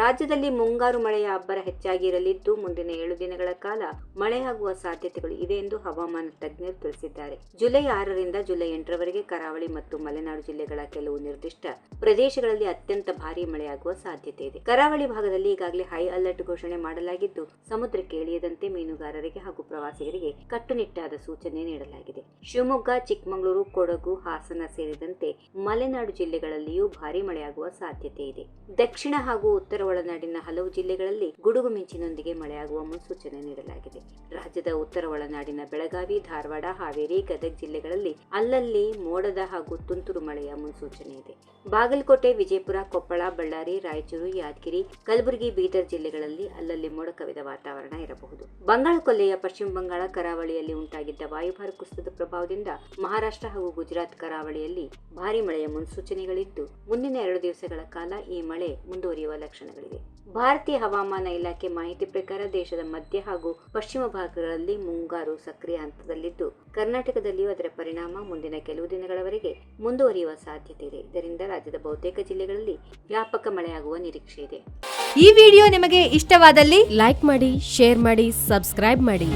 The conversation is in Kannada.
ರಾಜ್ಯದಲ್ಲಿ ಮುಂಗಾರು ಮಳೆಯ ಅಬ್ಬರ ಹೆಚ್ಚಾಗಿರಲಿದ್ದು ಮುಂದಿನ 7 ದಿನಗಳ ಕಾಲ ಮಳೆಯಾಗುವ ಸಾಧ್ಯತೆಗಳು ಇವೆ ಎಂದು ಹವಾಮಾನ ತಜ್ಞರು ತಿಳಿಸಿದ್ದಾರೆ. ಜುಲೈ 6ರಿಂದ ಜುಲೈ 8ರವರೆಗೆ ಕರಾವಳಿ ಮತ್ತು ಮಲೆನಾಡು ಜಿಲ್ಲೆಗಳ ಕೆಲವು ನಿರ್ದಿಷ್ಟ ಪ್ರದೇಶಗಳಲ್ಲಿ ಅತ್ಯಂತ ಭಾರೀ ಮಳೆಯಾಗುವ ಸಾಧ್ಯತೆ ಇದೆ. ಕರಾವಳಿ ಭಾಗದಲ್ಲಿ ಈಗಾಗಲೇ ಹೈ ಅಲರ್ಟ್ ಘೋಷಣೆ ಮಾಡಲಾಗಿದ್ದು ಸಮುದ್ರಕ್ಕೆ ಇಳಿಯದಂತೆ ಮೀನುಗಾರರಿಗೆ ಹಾಗೂ ಪ್ರವಾಸಿಗರಿಗೆ ಕಟ್ಟುನಿಟ್ಟಾದ ಸೂಚನೆ ನೀಡಲಾಗಿದೆ. ಶಿವಮೊಗ್ಗ, ಚಿಕ್ಕಮಗಳೂರು, ಕೊಡಗು, ಹಾಸನ ಸೇರಿದಂತೆ ಮಲೆನಾಡು ಜಿಲ್ಲೆಗಳಲ್ಲಿಯೂ ಭಾರೀ ಮಳೆಯಾಗುವ ಸಾಧ್ಯತೆ ಇದೆ. ದಕ್ಷಿಣ ಹಾಗೂ ಉತ್ತರ ಒಳನಾಡಿನ ಹಲವು ಜಿಲ್ಲೆಗಳಲ್ಲಿ ಗುಡುಗು ಮಿಂಚಿನೊಂದಿಗೆ ಮಳೆಯಾಗುವ ಮುನ್ಸೂಚನೆ ನೀಡಲಾಗಿದೆ. ರಾಜ್ಯದ ಉತ್ತರ ಒಳನಾಡಿನ ಬೆಳಗಾವಿ, ಧಾರವಾಡ, ಹಾವೇರಿ, ಗದಗ ಜಿಲ್ಲೆಗಳಲ್ಲಿ ಅಲ್ಲಲ್ಲಿ ಮೋಡದ ಹಾಗೂ ತುಂತುರು ಮಳೆಯ ಮುನ್ಸೂಚನೆ ಇದೆ. ಬಾಗಲಕೋಟೆ, ವಿಜಯಪುರ, ಕೊಪ್ಪಳ, ಬಳ್ಳಾರಿ, ರಾಯಚೂರು, ಯಾದಗಿರಿ, ಕಲಬುರಗಿ, ಬೀದರ್ ಜಿಲ್ಲೆಗಳಲ್ಲಿ ಅಲ್ಲಲ್ಲಿ ಮೋಡ ಕವಿದ ವಾತಾವರಣ ಇರಬಹುದು. ಬಂಗಾಳ ಕೊಲ್ಲಿಯ ಪಶ್ಚಿಮ ಬಂಗಾಳ ಕರಾವಳಿಯಲ್ಲಿ ಉಂಟಾಗಿದ್ದ ವಾಯುಭಾರ ಕುಸಿತದ ಪ್ರಭಾವದಿಂದ ಮಹಾರಾಷ್ಟ್ರ ಹಾಗೂ ಗುಜರಾತ್ ಕರಾವಳಿಯಲ್ಲಿ ಭಾರೀ ಮಳೆಯ ಮುನ್ಸೂಚನೆಗಳಿದ್ದು ಮುಂದಿನ 2 ದಿವಸಗಳ ಕಾಲ ಈ ಮಳೆ ಮುಂದುವರಿಯುವ ಲಕ್ಷಣಗಳಿವೆ. ಭಾರತೀಯ ಹವಾಮಾನ ಇಲಾಖೆ ಮಾಹಿತಿ ಪ್ರಕಾರ ದೇಶದ ಮಧ್ಯ ಹಾಗೂ ಪಶ್ಚಿಮ ಭಾಗಗಳಲ್ಲಿ ಮುಂಗಾರು ಸಕ್ರಿಯ ಹಂತದಲ್ಲಿದ್ದು ಕರ್ನಾಟಕದಲ್ಲಿಯೂ ಅದರ ಪರಿಣಾಮ ಮುಂದಿನ ಕೆಲವು ದಿನಗಳವರೆಗೆ ಮುಂದುವರಿಯುವ ಸಾಧ್ಯತೆ ಇದೆ. ಇದರಿಂದ ರಾಜ್ಯದ ಬಹುತೇಕ ಜಿಲ್ಲೆಗಳಲ್ಲಿ ವ್ಯಾಪಕ ಮಳೆಯಾಗುವ ನಿರೀಕ್ಷೆ ಇದೆ. ಈ ವಿಡಿಯೋ ನಿಮಗೆ ಇಷ್ಟವಾದಲ್ಲಿ ಲೈಕ್ ಮಾಡಿ, ಶೇರ್ ಮಾಡಿ, ಸಬ್ಸ್ಕ್ರೈಬ್ ಮಾಡಿ.